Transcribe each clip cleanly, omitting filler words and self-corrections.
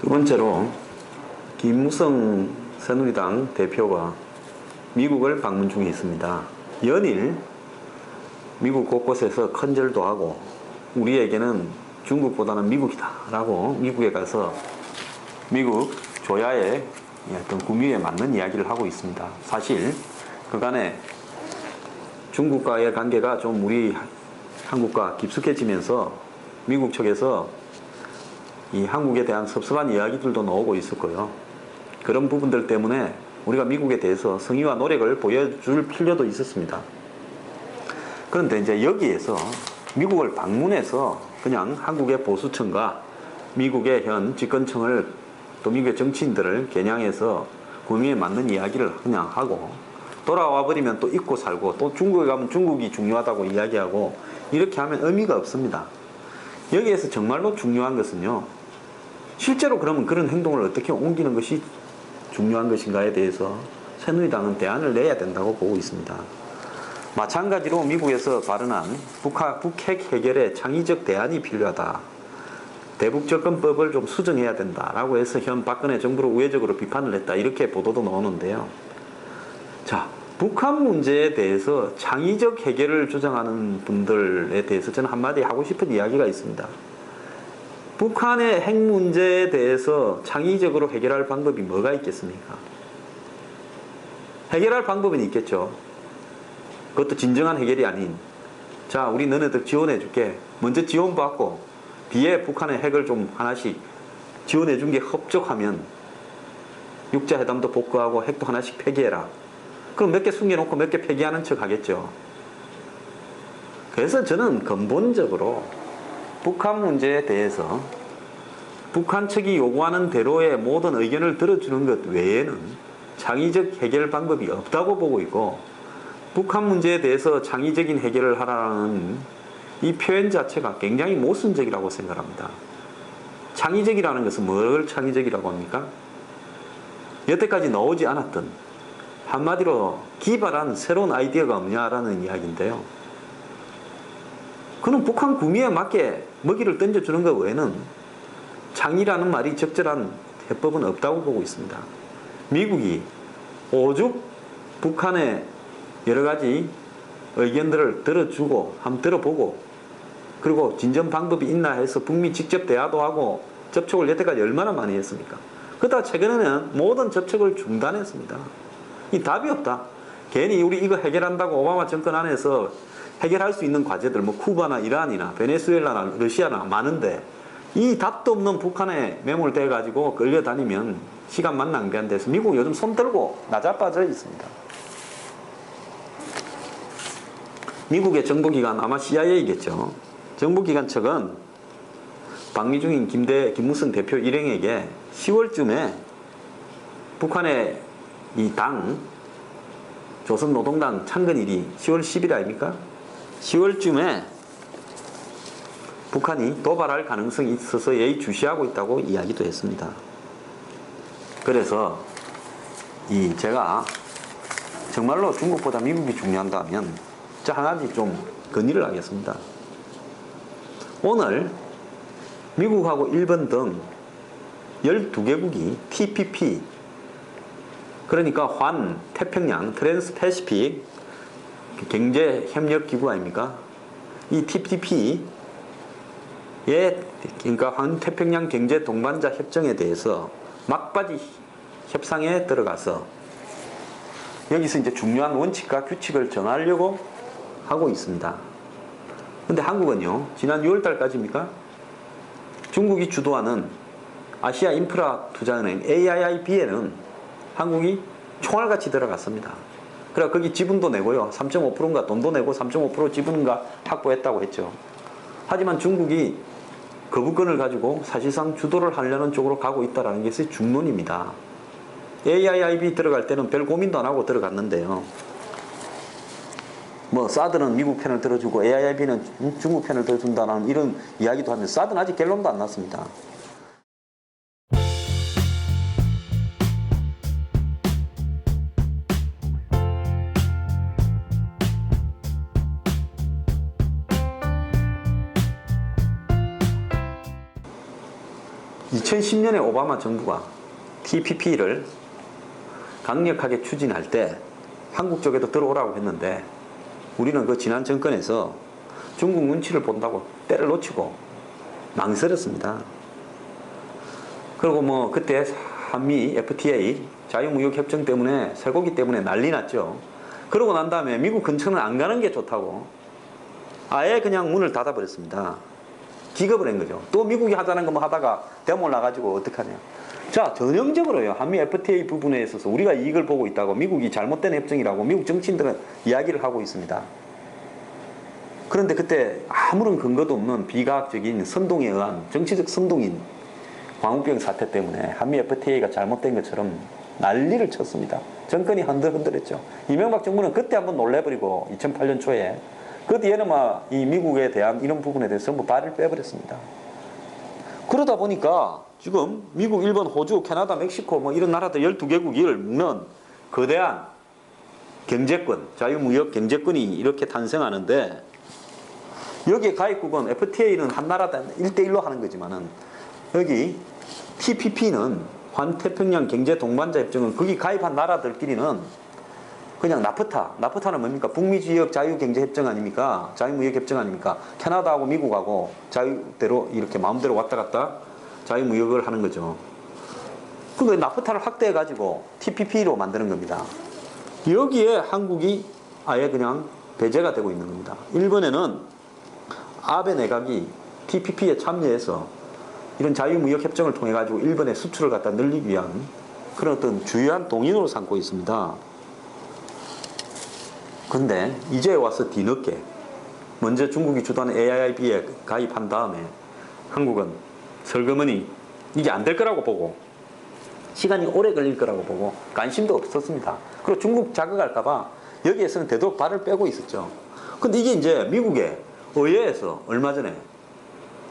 두 번째로 김무성 새누리당 대표가 미국을 방문 중에 있습니다. 연일 미국 곳곳에서 큰절도 하고 우리에게는 중국보다는 미국이다 라고 미국에 가서 미국 조야의 어떤 구미에 맞는 이야기를 하고 있습니다. 사실 그간에 중국과의 관계가 좀 우리 한국과 깊숙해지면서 미국 측에서 이 한국에 대한 섭섭한 이야기들도 나오고 있었고요. 그런 부분들 때문에 우리가 미국에 대해서 성의와 노력을 보여줄 필요도 있었습니다. 그런데 이제 여기에서 미국을 방문해서 그냥 한국의 보수층과 미국의 현 집권층을 또 미국의 정치인들을 겨냥해서 구미에 맞는 이야기를 그냥 하고 돌아와 버리면 또 잊고 살고 또 중국에 가면 중국이 중요하다고 이야기하고 이렇게 하면 의미가 없습니다. 여기에서 정말로 중요한 것은요, 실제로 그러면 그런 행동을 어떻게 옮기는 것이 중요한 것인가에 대해서 새누리당은 대안을 내야 된다고 보고 있습니다. 마찬가지로 미국에서 발언한 북핵 해결에 창의적 대안이 필요하다. 대북 접근법을 좀 수정해야 된다라고 해서 현 박근혜 정부를 우회적으로 비판을 했다. 이렇게 보도도 나오는데요. 자, 북한 문제에 대해서 창의적 해결을 주장하는 분들에 대해서 저는 한마디 하고 싶은 이야기가 있습니다. 북한의 핵 문제에 대해서 창의적으로 해결할 방법이 뭐가 있겠습니까? 해결할 방법은 있겠죠. 그것도 진정한 해결이 아닌, 자, 우리 너네들 지원해 줄게. 먼저 지원받고 뒤에 북한의 핵을 좀 하나씩 지원해 준 게 흡족하면 육자회담도 복구하고 핵도 하나씩 폐기해라. 그럼 몇 개 숨겨놓고 몇 개 폐기하는 척 하겠죠. 그래서 저는 근본적으로 북한 문제에 대해서 북한 측이 요구하는 대로의 모든 의견을 들어주는 것 외에는 창의적 해결 방법이 없다고 보고 있고, 북한 문제에 대해서 창의적인 해결을 하라는 이 표현 자체가 굉장히 모순적이라고 생각합니다. 창의적이라는 것은 뭘 창의적이라고 합니까? 여태까지 나오지 않았던, 한마디로 기발한 새로운 아이디어가 없냐라는 이야기인데요. 그는 북한 구미에 맞게 먹이를 던져주는 것 외에는 창의라는 말이 적절한 해법은 없다고 보고 있습니다. 미국이 오죽 북한의 여러 가지 의견들을 들어주고 한번 들어보고 그리고 진전 방법이 있나 해서 북미 직접 대화도 하고 접촉을 여태까지 얼마나 많이 했습니까? 그러다가 최근에는 모든 접촉을 중단했습니다. 이 답이 없다. 괜히 우리 이거 해결한다고 오바마 정권 안에서 해결할 수 있는 과제들 뭐 쿠바나 이란이나 베네수엘라나 러시아나 많은데 이 답도 없는 북한에 매몰돼 가지고 끌려다니면 시간만 낭비한 데서 미국 요즘 손 들고 나자빠져 있습니다. 미국의 정보기관 아마 CIA겠죠. 정보기관 측은 방미 중인 김무성 대표 일행에게 10월쯤에 북한의 이 당 조선노동당 창건일이 10월 10일 아닙니까? 10월쯤에 북한이 도발할 가능성이 있어서 예의주시하고 있다고 이야기도 했습니다. 그래서 제가 정말로 중국보다 미국이 중요한다면 자, 하나씩 좀 건의를 하겠습니다. 오늘 미국하고 일본 등 12개국이 TPP, 그러니까 환, 태평양, 트랜스패시픽 경제협력기구 아닙니까? 이 TPP의 그러니까 환태평양 경제 동반자 협정에 대해서 막바지 협상에 들어가서 여기서 이제 중요한 원칙과 규칙을 정하려고 하고 있습니다. 근데 한국은요, 지난 6월달까지입니까? 중국이 주도하는 아시아 인프라 투자은행 AIIB에는 한국이 총알같이 들어갔습니다. 그래 거기 지분도 내고요, 3.5%인가 돈도 내고 3.5% 지분인가 확보했다고 했죠. 하지만 중국이 거부권을 가지고 사실상 주도를 하려는 쪽으로 가고 있다는 것이 중론입니다. AIIB 들어갈 때는 별 고민도 안 하고 들어갔는데요. 뭐 사드는 미국 편을 들어주고 AIIB는 중국 편을 들어준다는 이런 이야기도 하면서 사드는 아직 결론도 안 났습니다. 2010년에 오바마 정부가 TPP를 강력하게 추진할 때 한국 쪽에도 들어오라고 했는데 우리는 그 지난 정권에서 중국 눈치를 본다고 때를 놓치고 망설였습니다. 그리고 뭐 그때 한미 FTA 자유무역협정 때문에 쇠고기 때문에 난리 났죠. 그러고 난 다음에 미국 근처는 안 가는 게 좋다고 아예 그냥 문을 닫아버렸습니다. 기겁을 한 거죠. 또 미국이 하자는 거 뭐 하다가 대못 나가지고 어떡하냐. 자, 전형적으로요. 한미 FTA 부분에 있어서 우리가 이익을 보고 있다고 미국이 잘못된 협정이라고 미국 정치인들은 이야기를 하고 있습니다. 그런데 그때 아무런 근거도 없는 비과학적인 선동에 의한 정치적 선동인 광우병 사태 때문에 한미 FTA가 잘못된 것처럼 난리를 쳤습니다. 정권이 흔들흔들했죠. 이명박 정부는 그때 한번 놀래버리고 2008년 초에 그 뒤에는 막 이 미국에 대한 이런 부분에 대해서 전부 발을 빼버렸습니다. 그러다 보니까 지금 미국, 일본, 호주, 캐나다, 멕시코 뭐 이런 나라들 12개국을 묶는 거대한 경제권, 자유무역 경제권이 이렇게 탄생하는데 여기에 가입국은 FTA는 한 나라 1대1로 하는 거지만은 여기 TPP는 환태평양 경제동반자 협정은 거기 가입한 나라들끼리는 그냥 나프타는 뭡니까? 북미 지역 자유경제협정 아닙니까? 자유무역협정 아닙니까? 캐나다하고 미국하고 자유대로 이렇게 마음대로 왔다 갔다 자유무역을 하는 거죠. 그러니까 나프타를 확대해가지고 TPP로 만드는 겁니다. 여기에 한국이 아예 그냥 배제가 되고 있는 겁니다. 일본에는 아베 내각이 TPP에 참여해서 이런 자유무역협정을 통해 가지고 일본의 수출을 갖다 늘리기 위한 그런 어떤 주요한 동인으로 삼고 있습니다. 근데 이제 와서 뒤늦게 먼저 중국이 주도하는 AIIB에 가입한 다음에 한국은 설거머니 이게 안 될 거라고 보고 시간이 오래 걸릴 거라고 보고 관심도 없었습니다. 그리고 중국 자극할까봐 여기에서는 되도록 발을 빼고 있었죠. 근데 이게 이제 미국의 의회에서 얼마 전에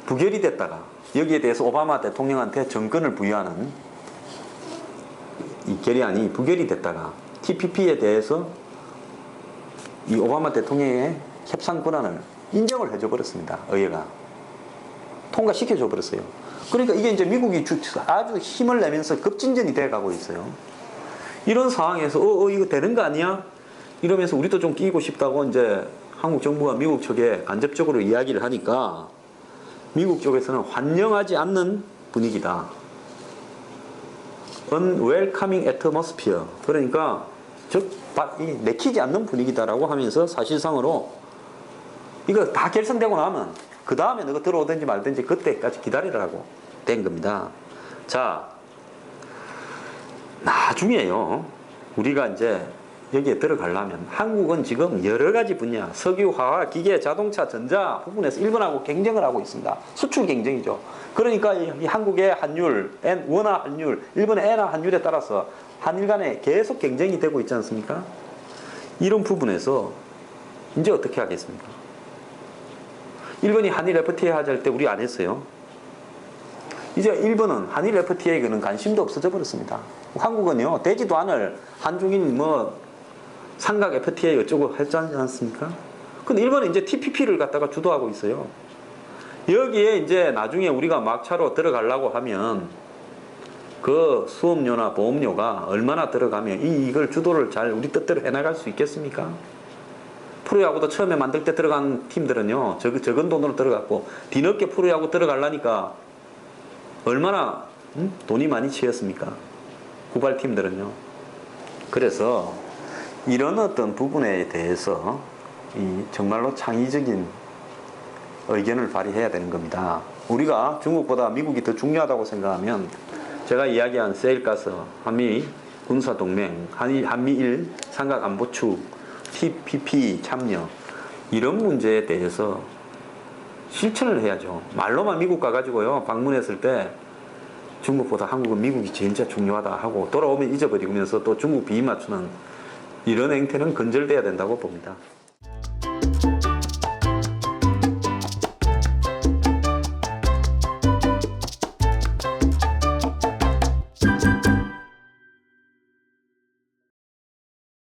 부결이 됐다가 여기에 대해서 오바마 대통령한테 정권을 부여하는 이 결의안이 부결이 됐다가 TPP에 대해서 이 오바마 대통령의 협상 권한을 인정을 해줘 버렸습니다. 의회가 통과시켜줘 버렸어요. 그러니까 이게 이제 미국이 아주 힘을 내면서 급진전이 돼 가고 있어요. 이런 상황에서 이거 되는 거 아니야? 이러면서 우리도 좀 끼고 싶다고 이제 한국 정부가 미국 쪽에 간접적으로 이야기를 하니까 미국 쪽에서는 환영하지 않는 분위기다. unwelcoming atmosphere. 그러니까 내키지 않는 분위기다라고 하면서 사실상으로 이거 다 결성되고 나면 그 다음에 너가 들어오든지 말든지 그때까지 기다리라고 된 겁니다. 자, 나중에요. 우리가 이제 여기에 들어가려면 한국은 지금 여러 가지 분야, 석유, 화학, 기계, 자동차, 전자 부분에서 일본하고 경쟁을 하고 있습니다. 수출 경쟁이죠. 그러니까 이 한국의 환율, 원화 환율, 일본의 엔화 환율에 따라서 한일 간에 계속 경쟁이 되고 있지 않습니까? 이런 부분에서 이제 어떻게 하겠습니까? 일본이 한일 FTA 하자 할 때 우리 안 했어요. 이제 일본은 한일 FTA에는 관심도 없어져 버렸습니다. 한국은요, 되지도 않을 한중일 뭐 삼각 FTA 어쩌고 했지 않습니까? 근데 일본은 이제 TPP를 갖다가 주도하고 있어요. 여기에 이제 나중에 우리가 막차로 들어가려고 하면 그 수업료나 보험료가 얼마나 들어가면 이걸 주도를 잘 우리 뜻대로 해나갈 수 있겠습니까? 프로야구도 처음에 만들 때 들어간 팀들은요, 적은 돈으로 들어갔고 뒤늦게 프로야구 들어가려니까 얼마나 돈이 많이 치였습니까? 후발팀들은요. 그래서 이런 어떤 부분에 대해서 정말로 창의적인 의견을 발휘해야 되는 겁니다. 우리가 중국보다 미국이 더 중요하다고 생각하면 제가 이야기한 세일가스, 한미 군사동맹, 한미일 삼각안보축, TPP 참여 이런 문제에 대해서 실천을 해야죠. 말로만 미국 가가지고요 방문했을 때 중국보다 한국은 미국이 진짜 중요하다 하고 돌아오면 잊어버리면서 또 중국 비위 맞추는 이런 행태는 근절돼야 된다고 봅니다.